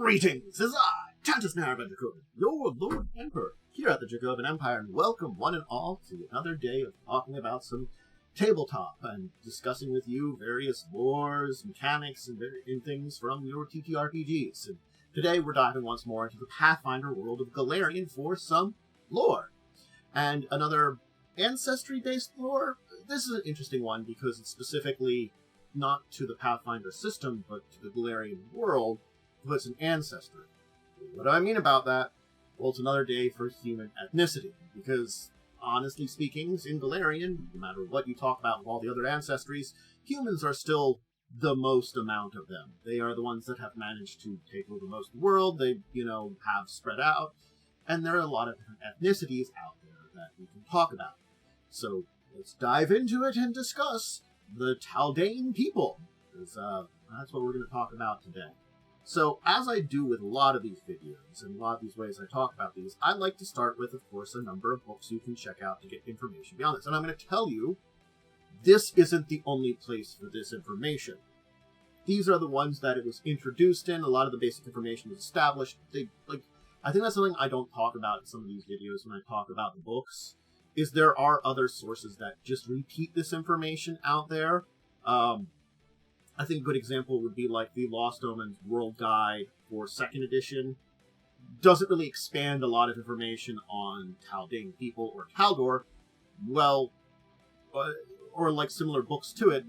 Greetings, it is I, Tantus Dracovin, your Lord Emperor, here at the Dracovin Empire, and welcome one and all to another day of talking about some tabletop and discussing with you various lores, mechanics, and things from your TTRPGs. And today we're diving once more into the Pathfinder world of Golarion for some lore. And another ancestry-based lore. This is an interesting one because it's specifically not to the Pathfinder system, but to the Golarion world, but it's an ancestry. What do I mean about that? Well, it's another day for human ethnicity, because, honestly speaking, in Golarion, no matter what you talk about with all the other ancestries, humans are still the most amount of them. They are the ones that have managed to take over most of the world. They, have spread out, and there are a lot of different ethnicities out there that we can talk about. So, let's dive into it and discuss the Taldan people, because that's what we're going to talk about today. So, as I do with a lot of these videos, and a lot of these ways I talk about these, I like to start with, of course, a number of books you can check out to get information beyond this. And I'm going to tell you, this isn't the only place for this information. These are the ones that it was introduced in. A lot of the basic information was established. I think that's something I don't talk about in some of these videos when I talk about the books, is there are other sources that just repeat this information out there. I think a good example would be like the Lost Omens World Guide for 2nd edition. Doesn't really expand a lot of information on Taldan people or Taldor, or like similar books to it,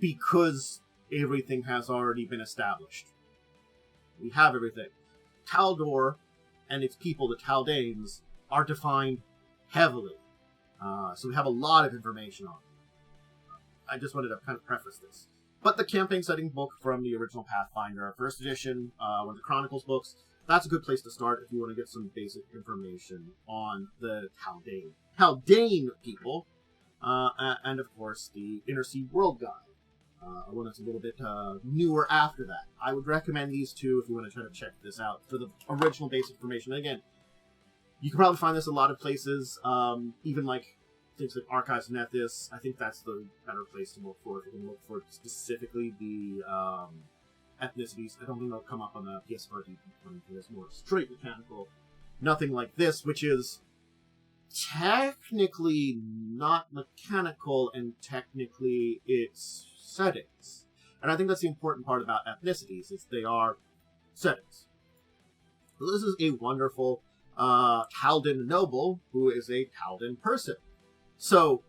because everything has already been established. We have everything. Taldor and its people, the Taldans, are defined heavily. So we have a lot of information on it. I just wanted to kind of preface this. But the campaign setting book from the original Pathfinder, 1st edition, one of the Chronicles books, that's a good place to start if you want to get some basic information on the Taldan people, and of course the Inner Sea World Guide, one that's a little bit newer after that. I would recommend these two if you want to try to check this out for the original basic information. And again, you can probably find this in a lot of places, even like things like Archives and Ethis. I think that's the better place to look for if you can look for specifically the ethnicities. I don't think they'll come up on the PSRD one because it's more straight mechanical. Nothing like this, which is technically not mechanical and technically it's settings. And I think that's the important part about ethnicities, is they are settings. So this is a wonderful Taldan noble who is a Taldan person. So,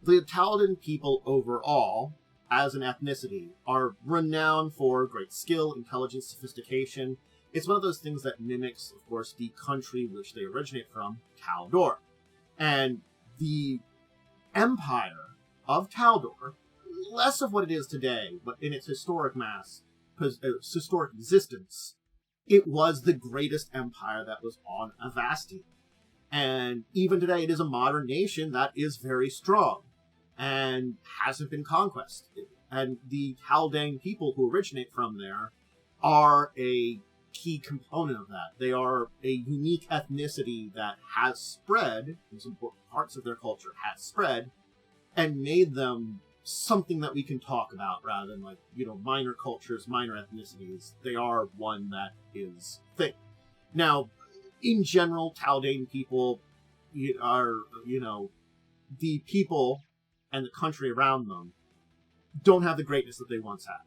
the Taldan people overall, as an ethnicity, are renowned for great skill, intelligence, sophistication. It's one of those things that mimics, of course, the country which they originate from, Taldor. And the empire of Taldor, less of what it is today, but in its historic historic existence, it was the greatest empire that was on Avasti. And even today, it is a modern nation that is very strong and hasn't been conquered. And the Taldan people who originate from there are a key component of that. They are a unique ethnicity that has spread, and some parts of their culture has spread, and made them something that we can talk about rather than minor cultures, minor ethnicities. They are one that is a thing. Now, in general, Taldan people are, the people and the country around them don't have the greatness that they once had,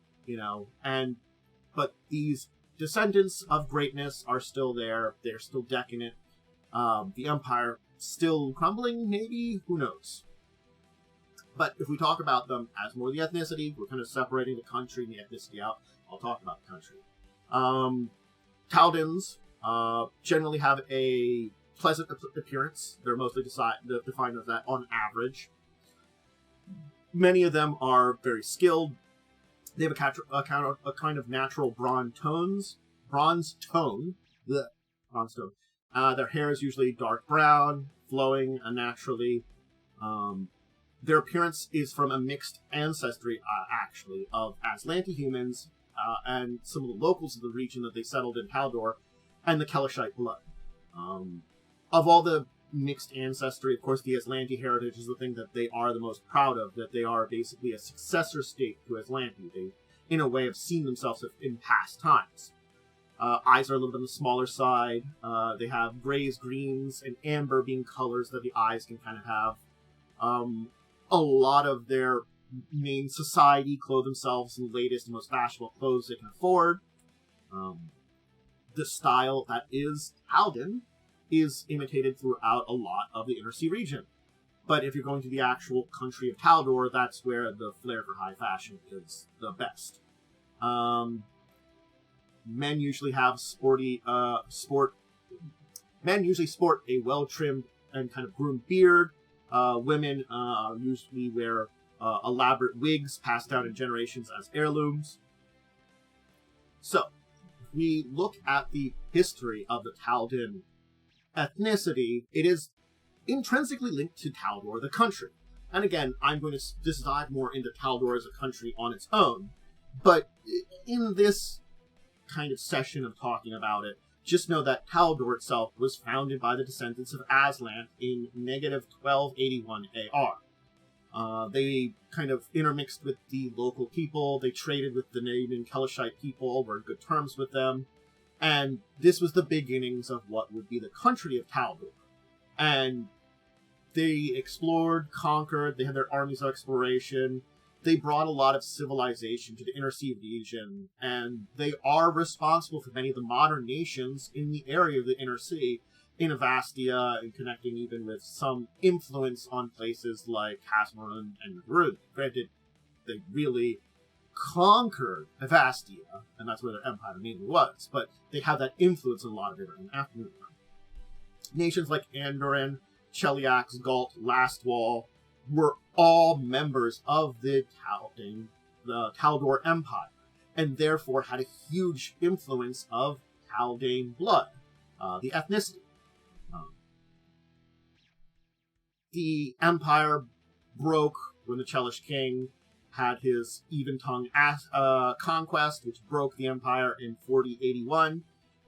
but these descendants of greatness are still there. They're still decadent. The empire still crumbling, maybe? Who knows? But if we talk about them as more the ethnicity, we're kind of separating the country and the ethnicity out. I'll talk about the country. Taldans generally have a pleasant appearance. They're mostly defined as that on average. Many of them are very skilled. They have a kind of natural bronze tone. Their hair is usually dark brown, flowing naturally. Their appearance is from a mixed ancestry, actually, of Aslanti humans and some of the locals of the region that they settled in Taldor, and the Kelishite blood. Of all the mixed ancestry, of course, the Aslanti heritage is the thing that they are the most proud of, that they are basically a successor state to Aslanti. They, in a way, have seen themselves in past times. Eyes are a little bit on the smaller side. They have grays, greens, and amber being colors that the eyes can kind of have. A lot of their main society clothe themselves in the latest and most fashionable clothes they can afford. The style that is Taldan is imitated throughout a lot of the Inner Sea region. But if you're going to the actual country of Taldor, that's where the flair for high fashion is the best. Men usually have Men usually sport a well-trimmed and kind of groomed beard. Women usually wear elaborate wigs passed down in generations as heirlooms. So, if we look at the history of the Taldan ethnicity, it is intrinsically linked to Taldor, the country. And again, I'm going to dive more into Taldor as a country on its own. But in this kind of session of talking about it, just know that Taldor itself was founded by the descendants of Aslan in negative 1281 AR. They kind of intermixed with the local people, they traded with the Naman Kelishite people, were in good terms with them, and this was the beginnings of what would be the country of Taldor. And they explored, conquered, they had their armies of exploration, they brought a lot of civilization to the Inner Sea region, and they are responsible for many of the modern nations in the area of the Inner Sea, in Avastia, and connecting even with some influence on places like Casmoran and Rune. Granted, they really conquered Avastia, and that's where their empire mainly was, but they have that influence in a lot of it in afternoon. Nations like Andoran, Cheliax, Galt, Lastwall were all members of the Taldor Empire, and therefore had a huge influence of Taldane blood, the ethnicity. The empire broke when the Chelish king had his even-tongue conquest, which broke the empire in 4081,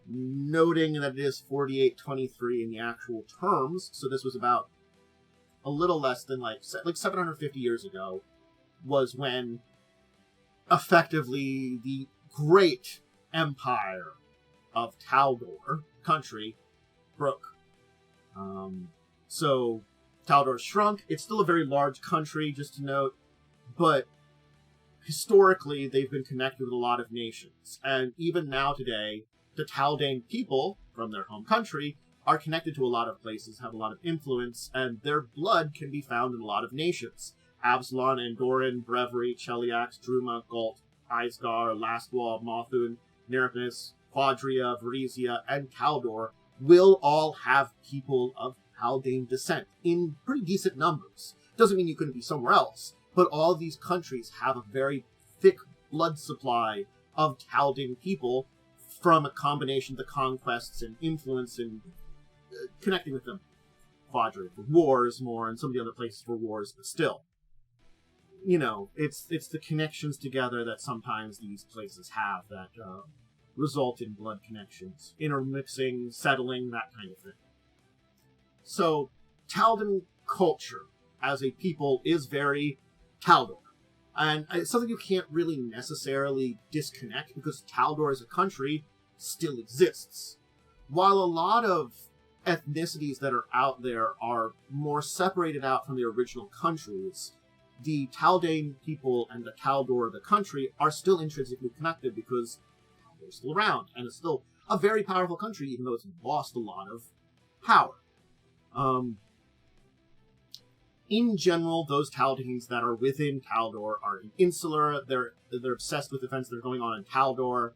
noting that it is 4823 in the actual terms, so this was about a little less than like 750 years ago, was when effectively the great empire of Taldor country broke. So Taldor shrunk. It's still a very large country, just to note, but historically they've been connected with a lot of nations, and even now today, the Taldane people from their home country are connected to a lot of places, have a lot of influence, and their blood can be found in a lot of nations. Absalon, Andoran, Breviary, Cheliax, Druma, Galt, Isgar, Lastwall, Mothun, Neripus, Quadria, Varizia, and Taldor will all have people of Taldane descent in pretty decent numbers. Doesn't mean you couldn't be somewhere else, but all these countries have a very thick blood supply of Taldane people from a combination of the conquests and influence and connecting with them. Quadria for wars more, and some of the other places for wars, but still. You know, it's the connections together that sometimes these places have that result in blood connections. Intermixing, settling, that kind of thing. So, Taldan culture as a people is very Taldor. And it's something you can't really necessarily disconnect, because Taldor as a country still exists. While a lot of ethnicities that are out there are more separated out from the original countries, the Taldane people and the Taldor, the country, are still intrinsically connected because Taldor's still around, and it's still a very powerful country, even though it's lost a lot of power. In general, those Taldanes that are within Taldor are insular. They're obsessed with events that are going on in Taldor,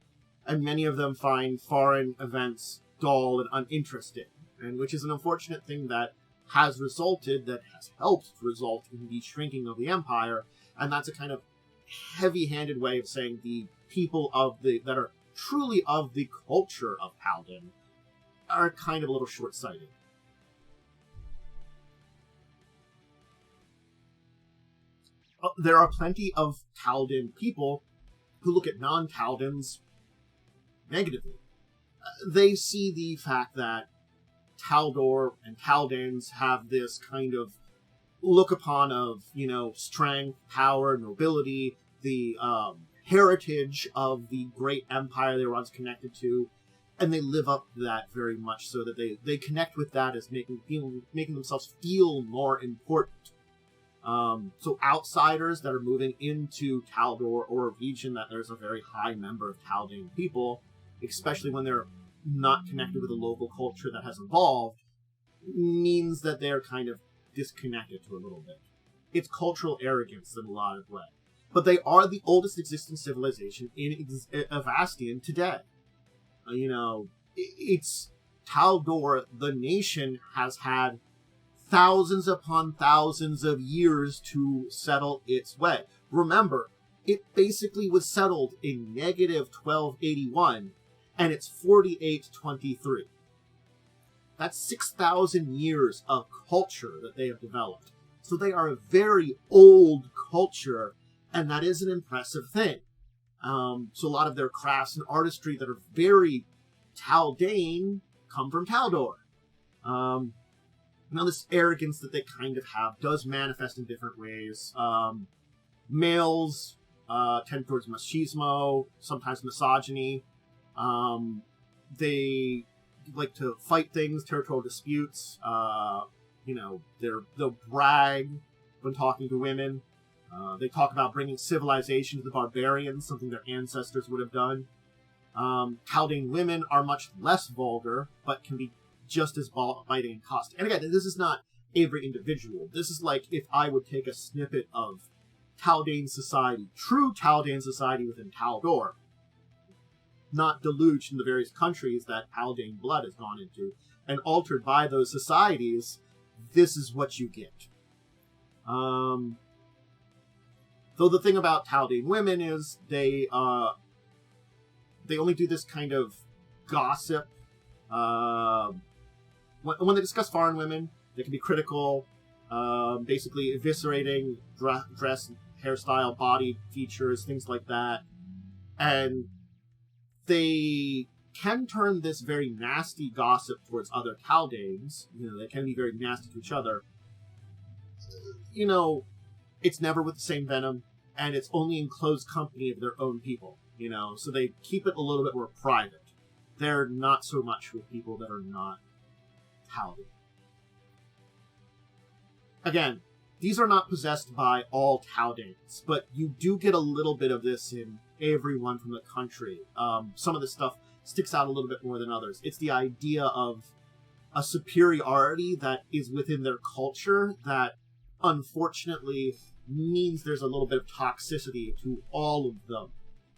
and many of them find foreign events dull and uninteresting, and which is an unfortunate thing that has helped result in the shrinking of the Empire, and that's a kind of heavy-handed way of saying the people that are truly of the culture of Taldan are kind of a little short-sighted. There are plenty of Taldan people who look at non-Taldans negatively. They see the fact that Taldor and Taldans have this kind of look upon of, strength, power, nobility, the heritage of the great empire they were once connected to, And they live up to that very much, so that they connect with that as making themselves feel more important. So outsiders that are moving into Taldor or a region that there's a very high number of Taldane people, especially when they're not connected with a local culture that has evolved, means that they're kind of disconnected to a little bit. It's cultural arrogance in a lot of ways. But they are the oldest existing civilization in Avastian today. It's Taldor, the nation, has had thousands upon thousands of years to settle its way. Remember, it basically was settled in negative 1281, and it's 4823. That's 6,000 years of culture that they have developed. So they are a very old culture, and that is an impressive thing. So a lot of their crafts and artistry that are very Taldane come from Taldor. Now, this arrogance that they kind of have does manifest in different ways. Males tend towards machismo, sometimes misogyny. They like to fight things, territorial disputes. They'll brag when talking to women. They talk about bringing civilization to the barbarians, something their ancestors would have done. Taldane women are much less vulgar, but can be just as biting and caustic. And again, this is not every individual. This is like if I would take a snippet of Taldane society, true Taldane society within Taldor, not deluged in the various countries that Taldane blood has gone into, and altered by those societies, this is what you get. Though the thing about Taldane women is they only do this kind of gossip. When they discuss foreign women, they can be critical, basically eviscerating dress, hairstyle, body features, things like that. And they can turn this very nasty gossip towards other Taldanes. They can be very nasty to each other. It's never with the same venom, and it's only in close company of their own people, so they keep it a little bit more private. They're not so much with people that are not Taldane. Again, these are not possessed by all Taldanes, but you do get a little bit of this in everyone from the country. Some of this stuff sticks out a little bit more than others. It's the idea of a superiority that is within their culture that, unfortunately, means there's a little bit of toxicity to all of them.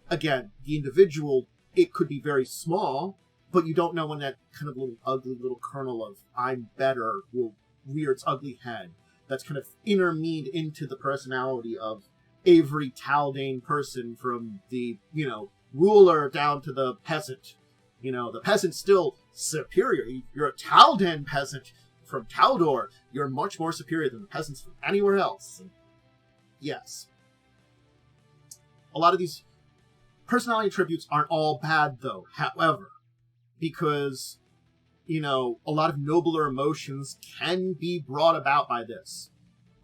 Again, the individual, it could be very small, but you don't know when that kind of little ugly little kernel of "I'm better" will rear its ugly head. That's kind of intermeed into the personality of every Taldane person, from the, ruler down to the peasant. The peasant's still superior. You're a Taldan peasant from Taldor. You're much more superior than the peasants from anywhere else. And yes. A lot of these personality attributes aren't all bad, though, however, because, a lot of nobler emotions can be brought about by this.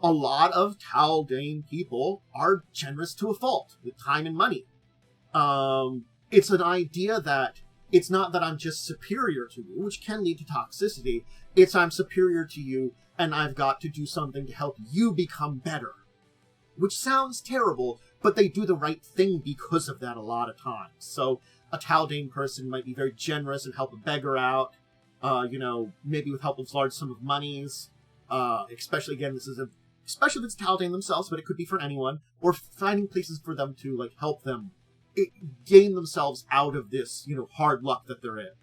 A lot of Taldane people are generous to a fault with time and money. It's an idea that it's not that I'm just superior to you, which can lead to toxicity. It's I'm superior to you, and I've got to do something to help you become better. Which sounds terrible, but they do the right thing because of that a lot of times. So a Taldane person might be very generous and help a beggar out, maybe with help of large sum of monies. Especially, again, especially if it's Taldane themselves, but it could be for anyone, or finding places for them to, help them gain themselves out of this, hard luck that they're in.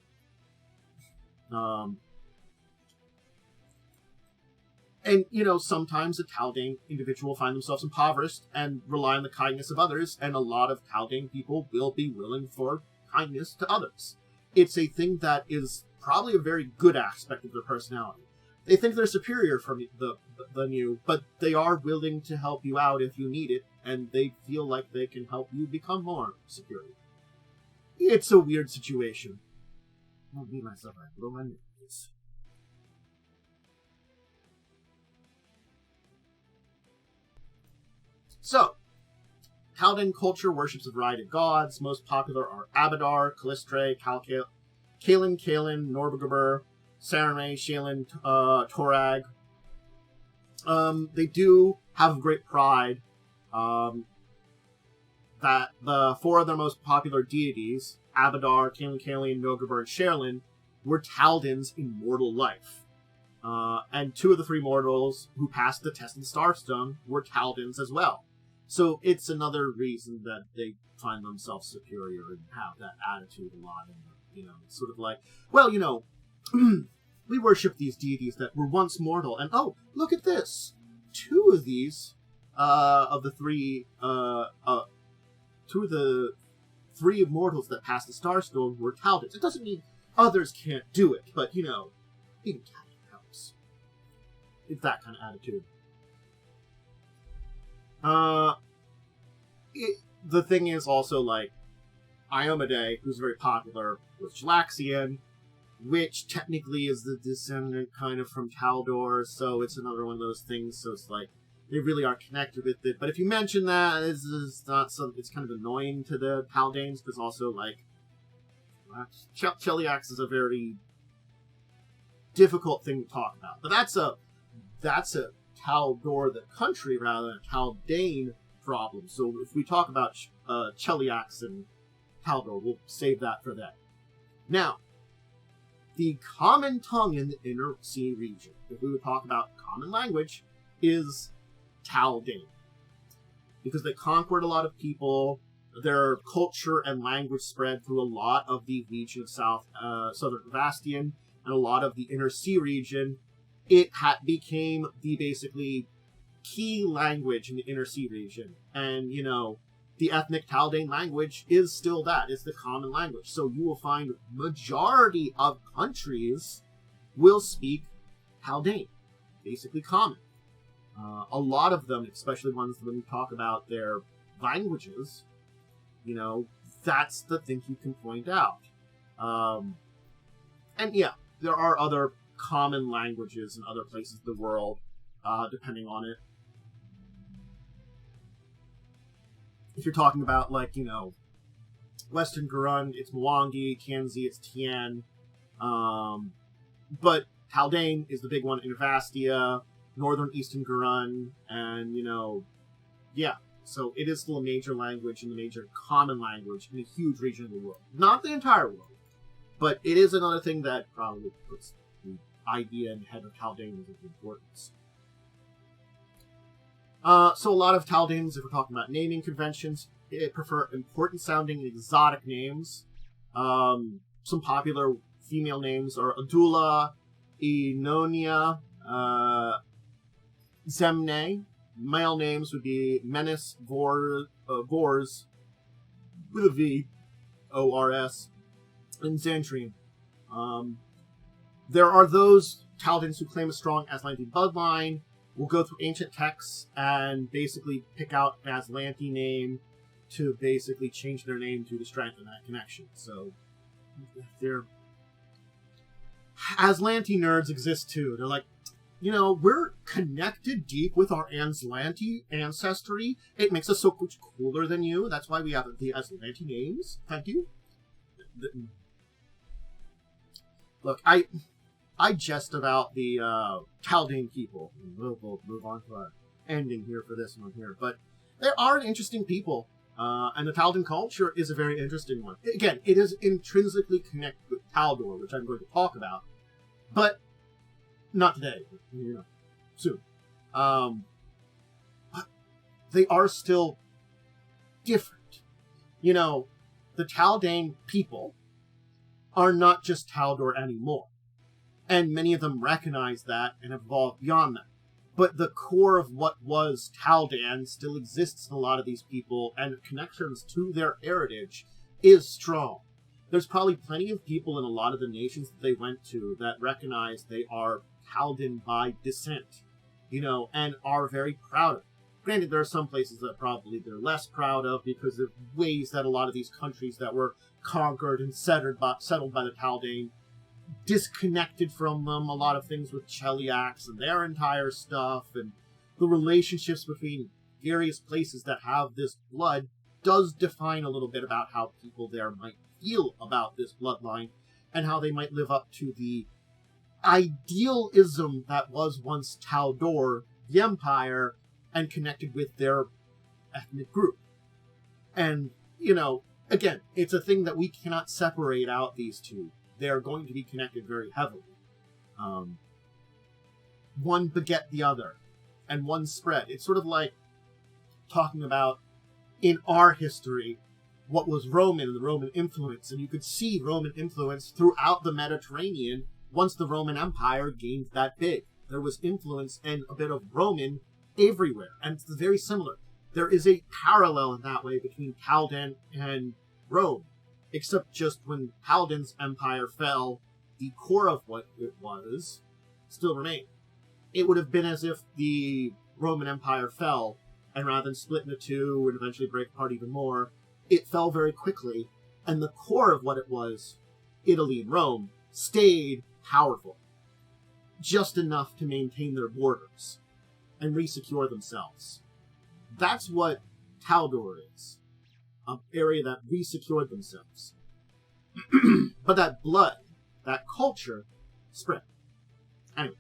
And, sometimes a Taldane individual find themselves impoverished and rely on the kindness of others, and a lot of Taldane people will be willing for kindness to others. It's a thing that is probably a very good aspect of their personality. They think they're superior than you, but they are willing to help you out if you need it, and they feel like they can help you become more superior. It's a weird situation. I'll beat myself up. Blow my nose. So, Taldan culture worships a variety of gods. Most popular are Abadar, Callistre, Kalin, Norbogabur, Sarame, Shalin, Torag. They do have great pride that the 4 of their most popular deities, Abadar, Kalin, Norbogabur, and Sherlin, were Taldan's immortal life. And 2 of the 3 mortals who passed the test of the Starstone were Taldan's as well. So it's another reason that they find themselves superior and have that attitude a lot. And, it's sort of like, well, we worship these deities that were once mortal, and oh, look at this. 2 of these, of the 3, 2 of the 3 immortals that passed the Starstone were Taldan's. It doesn't mean others can't do it, but, even Taldan helps. It's that kind of attitude. The thing is also, like, Iomade, who's very popular, was Jalaxian, which technically is the descendant kind of from Taldor, so it's another one of those things, so it's like, they really are connected with it. But if you mention that, it's not something, it's kind of annoying to the Taldanes, because also, like, Cheliax is a very difficult thing to talk about. But that's a Taldor the country rather than a Taldane problem. So if we talk about Cheliax and Taldor, we'll save that for that. Now, the common tongue in the Inner Sea region, if we would talk about common language, is Taldane. Because they conquered a lot of people, their culture and language spread through a lot of the region of southern Vastian and a lot of the Inner Sea region. It became the basically key language in the Inner Sea region. And, the ethnic Taldane language is still that. It's the common language. So you will find majority of countries will speak Taldane. Basically common. A lot of them, especially ones when we talk about their languages, that's the thing you can point out. And yeah, there are other common languages in other places of the world, depending on it. If you're talking about, like, Western Gurund, it's Mwangi, Kanzi, it's Tian. But Taldane is the big one in Vastia, Northern Eastern Gurund, and, yeah. So it is still a major language and a major common language in a huge region of the world. Not the entire world, but it is another thing that probably puts the idea in the head of Taldanes of importance. So a lot of Taldanes, if we're talking about naming conventions, prefer important-sounding and exotic names. Some popular female names are Adula, Enonia, Zemne. Male names would be Menis, Vors, with a V, O-R-S, and Xantrian. There are those Taldanes who claim a strong Aslantean bloodline, will go through ancient texts and basically pick out an Aslantean name to basically change their name to strengthen that connection. So, Aslantean nerds exist too. They're like, we're connected deep with our Aslantean ancestry. It makes us so much cooler than you. That's why we have the Aslantean names. Thank you. Look, I jest about the Taldane people. We'll move on to our ending here for this one here. But they are interesting people. And the Taldan culture is a very interesting one. Again, it is intrinsically connected with Taldor, which I'm going to talk about. But not today. Soon. But they are still different. The Taldane people are not just Taldor anymore. And many of them recognize that and have evolved beyond that. But the core of what was Taldan still exists in a lot of these people, and connections to their heritage is strong. There's probably plenty of people in a lot of the nations that they went to that recognize they are Taldan by descent, and are very proud of it. Granted, there are some places that probably they're less proud of because of ways that a lot of these countries that were conquered and settled by the Taldane disconnected from them. A lot of things with Cheliax and their entire stuff, and the relationships between various places that have this blood does define a little bit about how people there might feel about this bloodline. and how they might live up to the idealism that was once Taldor, the Empire, and connected with their ethnic group. And, again, it's a thing that we cannot separate out these two. They're going to be connected very heavily. One beget the other, and one spread. It's sort of like talking about, in our history, what was Roman and the Roman influence, and you could see Roman influence throughout the Mediterranean once the Roman Empire gained that big. There was influence and a bit of Roman everywhere, and it's very similar. There is a parallel in that way between Taldan and Rome, except just when Taldan's empire fell, the core of what it was still remained. It would have been as if the Roman Empire fell, and rather than split into two and eventually break apart even more, it fell very quickly, and the core of what it was, Italy and Rome, stayed powerful. Just enough to maintain their borders and resecure themselves. That's what Taldor is. An area that resecured themselves. But that blood, that culture, spread. Anyway.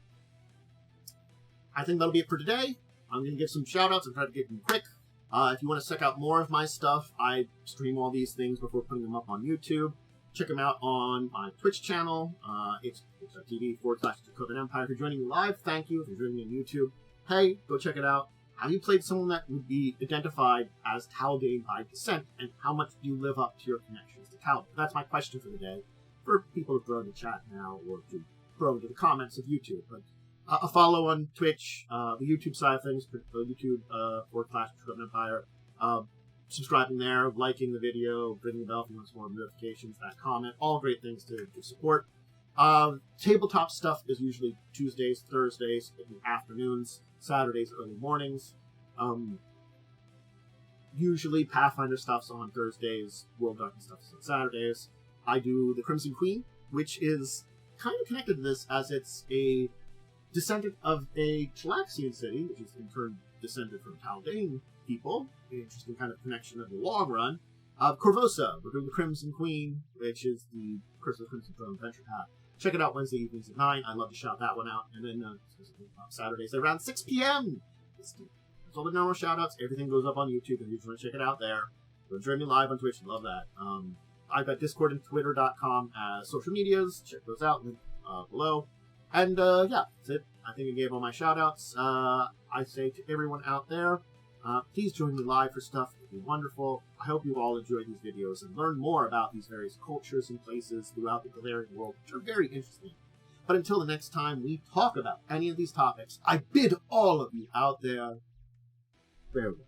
I think that'll be it for today. I'm going to give some shout-outs and try to get them quick. If you want to check out more of my stuff, I stream all these things before putting them up on YouTube. Check them out on my Twitch channel. It's twitch.tv/Dracovin Empire. If you're joining me live, thank you. If you're joining me on YouTube, hey, go check it out. Have you played someone that would be identified as Taldan by descent, and how much do you live up to your connections to Taldan? That's my question for the day, for people to throw in the chat now, or to throw into the comments of YouTube. But a follow on Twitch, the YouTube side of things, YouTube /Dracovin Empire. Subscribing there, liking the video, ringing the bell if you want some more notifications, that comment, all great things to support. Tabletop stuff is usually Tuesdays, Thursdays, in the afternoons, Saturdays, early mornings. Usually Pathfinder stuff's on Thursdays, World Darkness stuff's on Saturdays. I do the Crimson Queen, which is kind of connected to this, as it's a descendant of a Chilaxian city, which is in turn descended from Taldan people. An interesting kind of connection in the long run. Corvosa, we're doing the Crimson Queen, which is the Curse of the Crimson Throne Adventure Path. Check it out Wednesday evenings at 9. I love to shout that one out. And then Saturdays around 6 p.m. That's all the normal shout-outs. Everything goes up on YouTube, and you just want to check it out there. Go join me live on Twitch. Love that. I've got Discord and Twitter.com as social medias. Check those out. Link below. And, yeah, that's it. I think I gave all my shout-outs. I say to everyone out there, please join me live for stuff. It'd be wonderful. I hope you all enjoy these videos and learn more about these various cultures and places throughout the Golarion world, which are very interesting. But until the next time we talk about any of these topics, I bid all of you out there farewell.